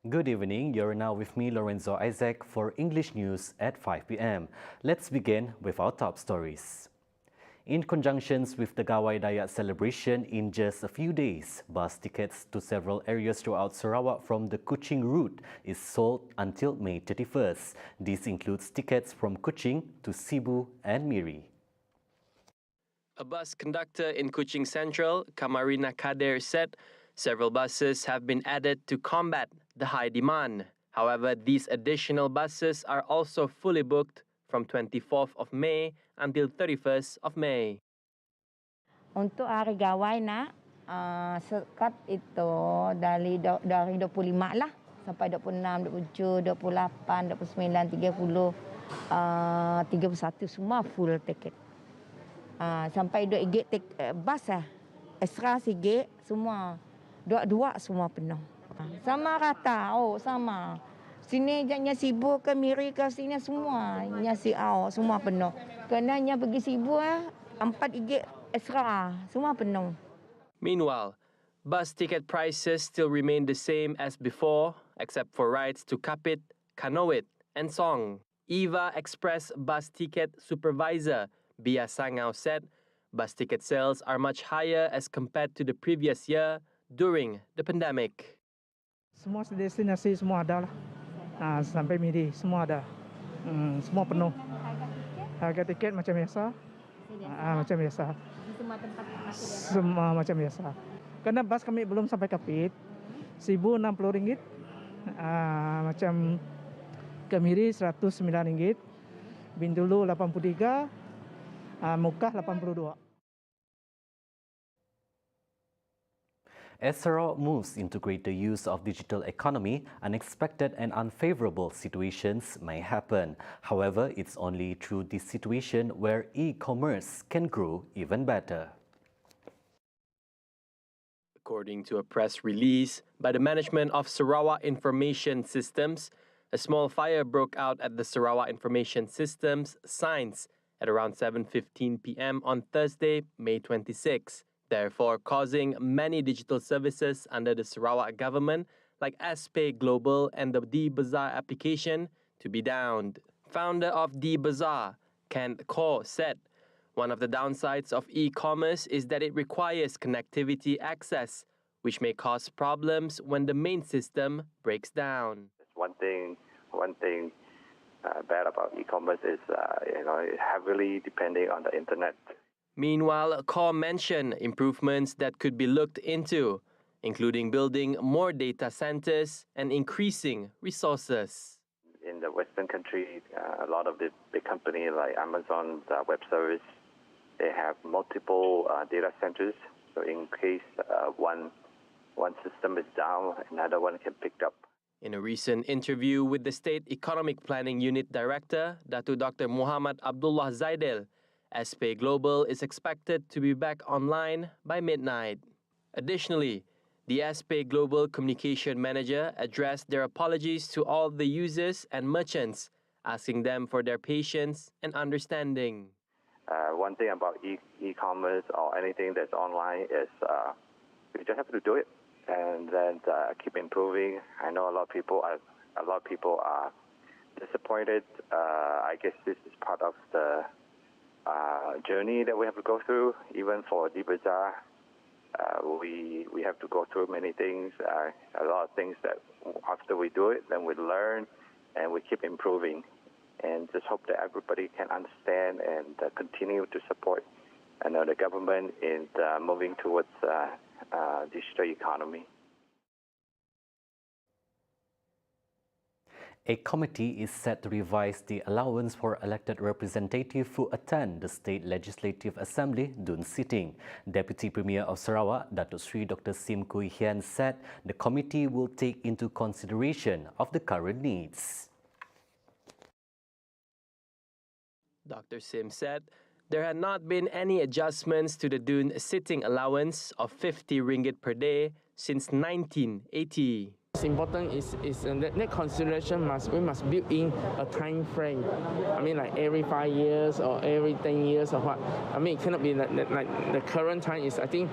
Good evening, you're now with me, Lorenzo Isaac, for English News at 5 p.m. Let's begin with our top stories. In conjunction with the Gawai Dayak celebration in just a few days, bus tickets to several areas throughout Sarawak from the Kuching route is sold until May 31st. This includes tickets from Kuching to Sibu and Miri. A bus conductor in Kuching Central, Kamarina Kader, said several buses have been added to combat the high demand. However, these additional buses are also fully booked from 24th of May until 31st of May. Untuk hari gawai nak sekat itu dari 25 lah sampai 26, 27, 28, 29, 30, 31 semua full tiket. Sampai RM2 bas extra sikit semua. Dua semua penuh. Sama rata, sama. Sini jangan Sibu ke Miri ke sini semua. Semua penuh. Kenanya pergi Sibu RM4 extra, semua penuh. Meanwhile, bus ticket prices still remain the same as before, except for rides to Kapit, Kanowit, and Song. Eva Express bus ticket supervisor Bia Sangau said bus ticket sales are much higher as compared to the previous year during the pandemic. Semua destinasi semua ada lah. Sampai Miri semua ada. Semua penuh. Harga tiket macam biasa. Macam biasa. Semua tempat semua macam biasa. Karena bas kami belum sampai Kapit. Sibu RM60. Macam ke Miri RM109. Bintulu RM83. Mukah RM82. As Sarawak moves into greater use of digital economy, unexpected and unfavorable situations may happen. However, it's only through this situation where e-commerce can grow even better. According to a press release by the management of Sarawak Information Systems, a small fire broke out at the Sarawak Information Systems Science at around 7:15 p.m. on Thursday, May 26, therefore causing many digital services under the Sarawak government, like ASPay Global and the D-Bazaar application, to be downed. Founder of D-Bazaar, Kent Kaur, said, one of the downsides of e-commerce is that it requires connectivity access, which may cause problems when the main system breaks down. One thing bad about e-commerce is, heavily depending on the internet. Meanwhile, Kaur mentioned improvements that could be looked into, including building more data centers and increasing resources. In the Western country, a lot of the big companies like Amazon's web service, they have multiple data centers. So in case one system is down, another one can pick up. In a recent interview with the State Economic Planning Unit Director, Dr. Muhammad Abdullah Zaidel, ASPay Global is expected to be back online by midnight. Additionally, the ASPay Global Communication Manager addressed their apologies to all the users and merchants, asking them for their patience and understanding. One thing about e-commerce or anything that's online is you just have to do it and then keep improving. I know a lot of people are disappointed. I guess this is part of the journey that we have to go through. Even for D-Bazaar, we have to go through many things. A lot of things that after we do it, then we learn and we keep improving. And just hope that everybody can understand and continue to support the government in moving towards digital economy. A committee is set to revise the allowance for elected representatives who attend the State Legislative Assembly Dun sitting. Deputy Premier of Sarawak, Datuk Sri Dr. Sim Kui Hian, said the committee will take into consideration of the current needs. Dr. Sim said there had not been any adjustments to the Dun sitting allowance of 50 ringgit per day since 1980. What's important is that consideration we must build in a time frame. I mean, like every 5 years or every 10 years or what. I mean, it cannot be like the current time is, I think,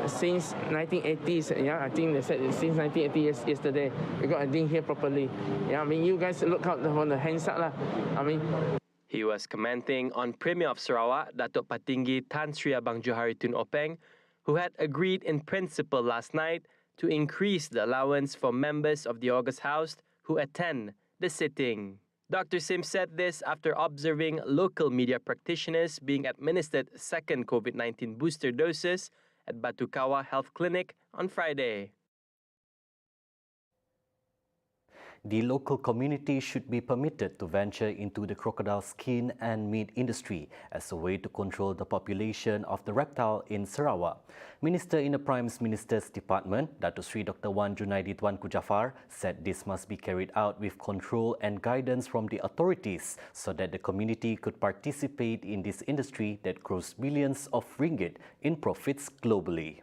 since 1980s. Yeah, I think they said it's since 1980 yesterday because I didn't hear properly. Yeah, I mean, you guys look out on the handset lah. I mean. He was commenting on Premier of Sarawak, Datuk Patinggi Tan Sri Abang Johari Tun Openg, who had agreed in principle last night to increase the allowance for members of the August House who attend the sitting. Dr. Sim said this after observing local media practitioners being administered second COVID-19 booster doses at Batukawa Health Clinic on Friday. The local community should be permitted to venture into the crocodile skin and meat industry as a way to control the population of the reptile in Sarawak. Minister in the Prime Minister's Department, Datuk Sri Dr. Wan Junaidi Tuanku Jaafar, said this must be carried out with control and guidance from the authorities so that the community could participate in this industry that grows billions of ringgit in profits globally.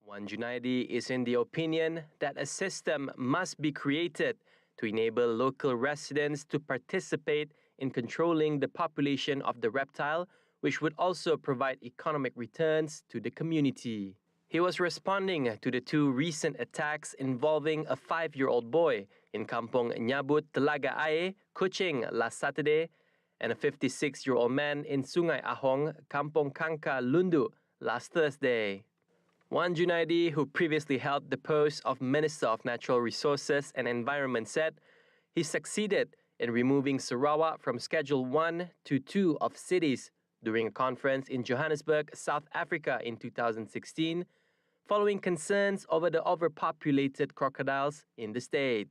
Wan Junaidi is in the opinion that a system must be created to enable local residents to participate in controlling the population of the reptile, which would also provide economic returns to the community. He was responding to the two recent attacks involving a 5-year-old boy in Kampung Nyabut, Telaga Air, Kuching last Saturday, and a 56-year-old man in Sungai Ahong, Kampung Kangka, Lundu last Thursday. Wan Junaidi, who previously held the post of Minister of Natural Resources and Environment, said he succeeded in removing Sarawak from Schedule 1 to 2 of cities during a conference in Johannesburg, South Africa in 2016, following concerns over the overpopulated crocodiles in the state.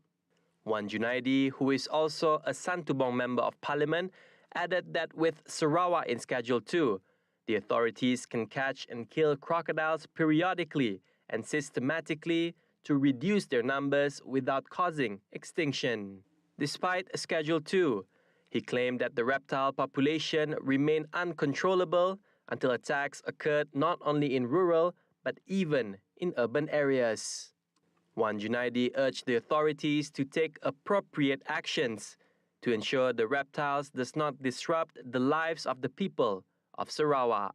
Wan Junaidi, who is also a Santubong Member of Parliament, added that with Sarawak in Schedule 2, the authorities can catch and kill crocodiles periodically and systematically to reduce their numbers without causing extinction. Despite Schedule 2, he claimed that the reptile population remained uncontrollable until attacks occurred not only in rural but even in urban areas. Wan Junaidi urged the authorities to take appropriate actions to ensure the reptiles does not disrupt the lives of the people of Sarawak.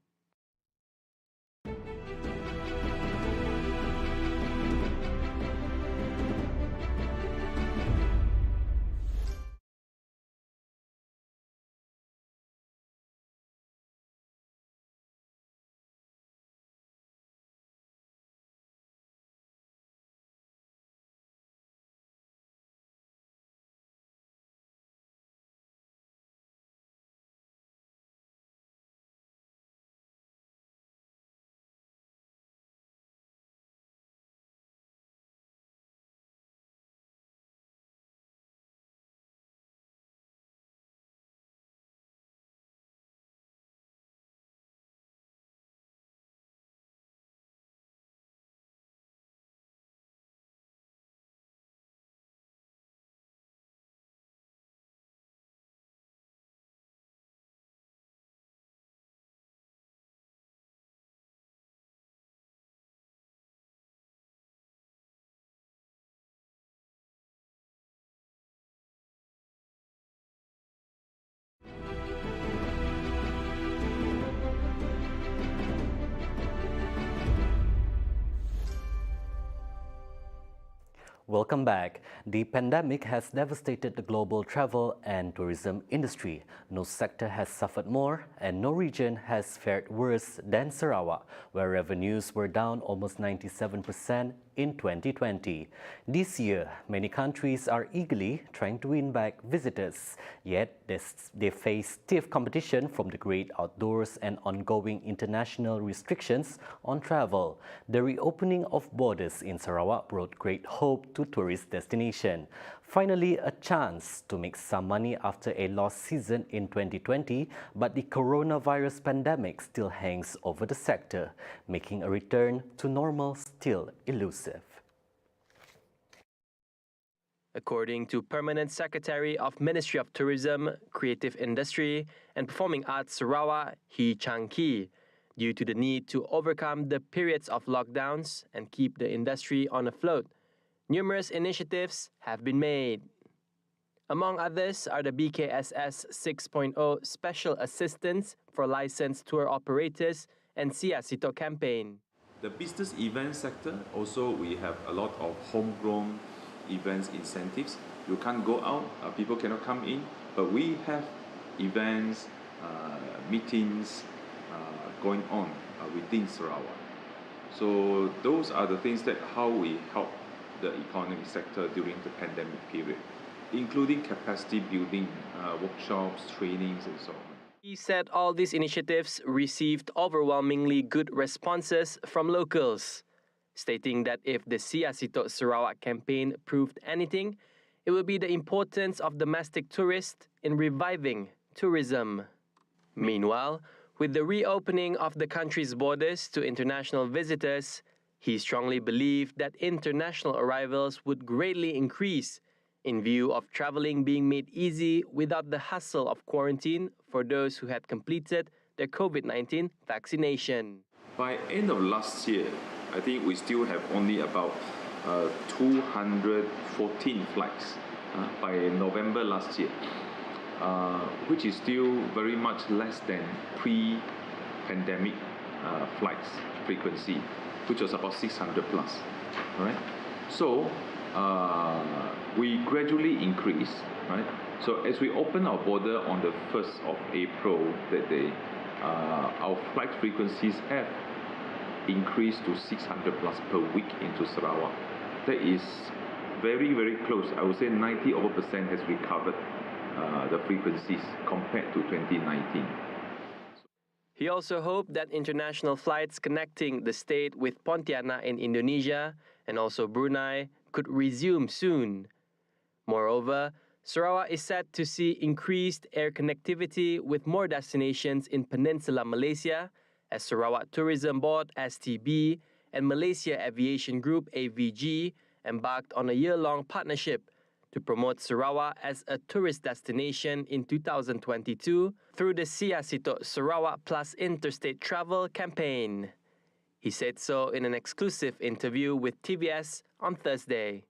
Welcome back. The pandemic has devastated the global travel and tourism industry. No sector has suffered more and no region has fared worse than Sarawak, where revenues were down almost 97% in 2020. This year, many countries are eagerly trying to win back visitors, yet they face stiff competition from the great outdoors and ongoing international restrictions on travel. The reopening of borders in Sarawak brought great hope to tourist destination. Finally, a chance to make some money after a lost season in 2020, but the coronavirus pandemic still hangs over the sector, making a return to normal still elusive. According to Permanent Secretary of Ministry of Tourism, Creative Industry and Performing Arts Sarawak, Hee Chang Ki, due to the need to overcome the periods of lockdowns and keep the industry on afloat, Numerous initiatives have been made. Among others are the BKSS 6.0 Special Assistance for Licensed Tour Operators and Sia Sito campaign. The business event sector, also we have a lot of homegrown events incentives. You can't go out, people cannot come in, but we have events, meetings going on within Sarawak. So those are the things that how we help the economic sector during the pandemic period, including capacity building, workshops, trainings, and so on. He said all these initiatives received overwhelmingly good responses from locals, stating that if the Sia Sito Sarawak campaign proved anything, it will be the importance of domestic tourists in reviving tourism. Meanwhile, with the reopening of the country's borders to international visitors, he strongly believed that international arrivals would greatly increase in view of traveling being made easy without the hassle of quarantine for those who had completed their COVID-19 vaccination. By end of last year, I think we still have only about 214 flights by November last year, which is still very much less than pre-pandemic flights frequency, which was about 600 plus. Right? So we gradually increase. Right? So as we open our border on the 1st of April that day, our flight frequencies have increased to 600 plus per week into Sarawak. That is very, very close. I would say 90% has recovered the frequencies compared to 2019. He also hoped that international flights connecting the state with Pontianak in Indonesia and also Brunei could resume soon. Moreover, Sarawak is set to see increased air connectivity with more destinations in Peninsular Malaysia as Sarawak Tourism Board (STB) and Malaysia Aviation Group (AVG) embarked on a year-long partnership to promote Sarawak as a tourist destination in 2022 through the Sia Sito Sarawak Plus Interstate Travel campaign. He said so in an exclusive interview with TVS on Thursday.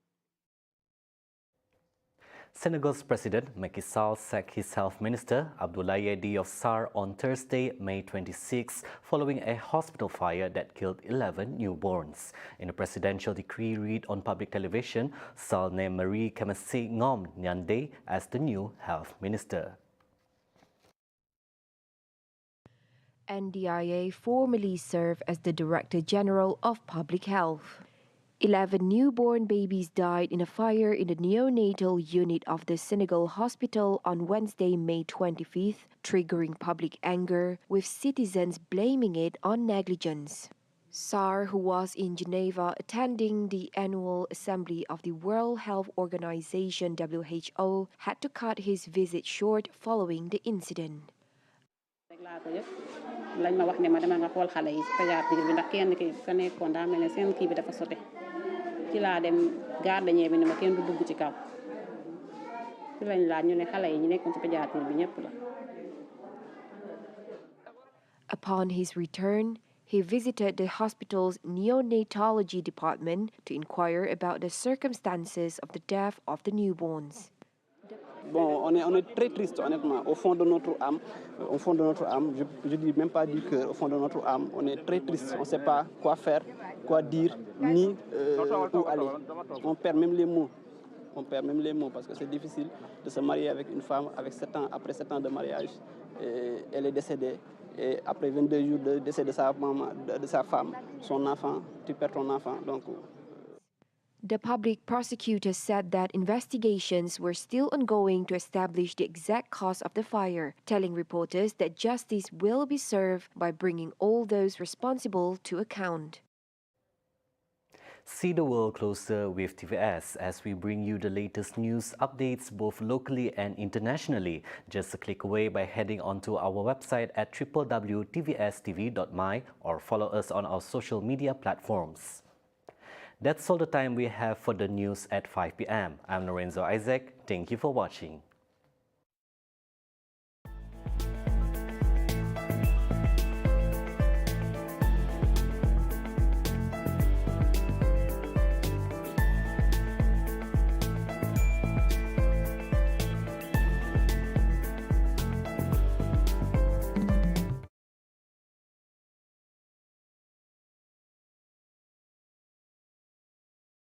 Senegal's President Macky Sall sacked his Health Minister Abdoulaye Diop Sarr on Thursday, May 26, following a hospital fire that killed 11 newborns. In a presidential decree read on public television, Sall named Marie Khemesse Ngom Nyande as the new Health Minister. NDIA formerly served as the Director General of Public Health. 11 newborn babies died in a fire in the neonatal unit of the Senegal hospital on Wednesday, May 25th, triggering public anger, with citizens blaming it on negligence. Sarr, who was in Geneva attending the annual assembly of the World Health Organization (WHO), had to cut his visit short following the incident. lañ ma wax ne ma dama nga xool xale yi pédiatrie bi ndax kenn ki ka nekkoon daa mel ne seen kii bi dafa sote ci laa dem gardien bi ne ma kenn du dugg ci kaw ci lañ laaj ñu ne xale yi ñu nekkoon ci pédiatrie bi ñëpp la. Upon his return, he visited the hospital's neonatology department to inquire about the circumstances of the death of the newborns. Bon, on est très triste, honnêtement. Au fond de notre âme, je dis même pas du cœur, au fond de notre âme, on est très triste. On ne sait pas quoi faire, quoi dire, ni où aller. On perd même les mots. On perd même les mots parce que c'est difficile de se marier avec une femme avec 7 ans, après 7 ans de mariage. Et elle est décédée. Et après 22 jours de décès de sa maman, de sa femme, son enfant, tu perds ton enfant. Donc, The public prosecutor said that investigations were still ongoing to establish the exact cause of the fire, telling reporters that justice will be served by bringing all those responsible to account. See the world closer with TVS as we bring you the latest news updates both locally and internationally. Just a click away by heading onto our website at www.tvstv.my or follow us on our social media platforms. That's all the time we have for the news at 5 p.m. I'm Lorenzo Isaac. Thank you for watching.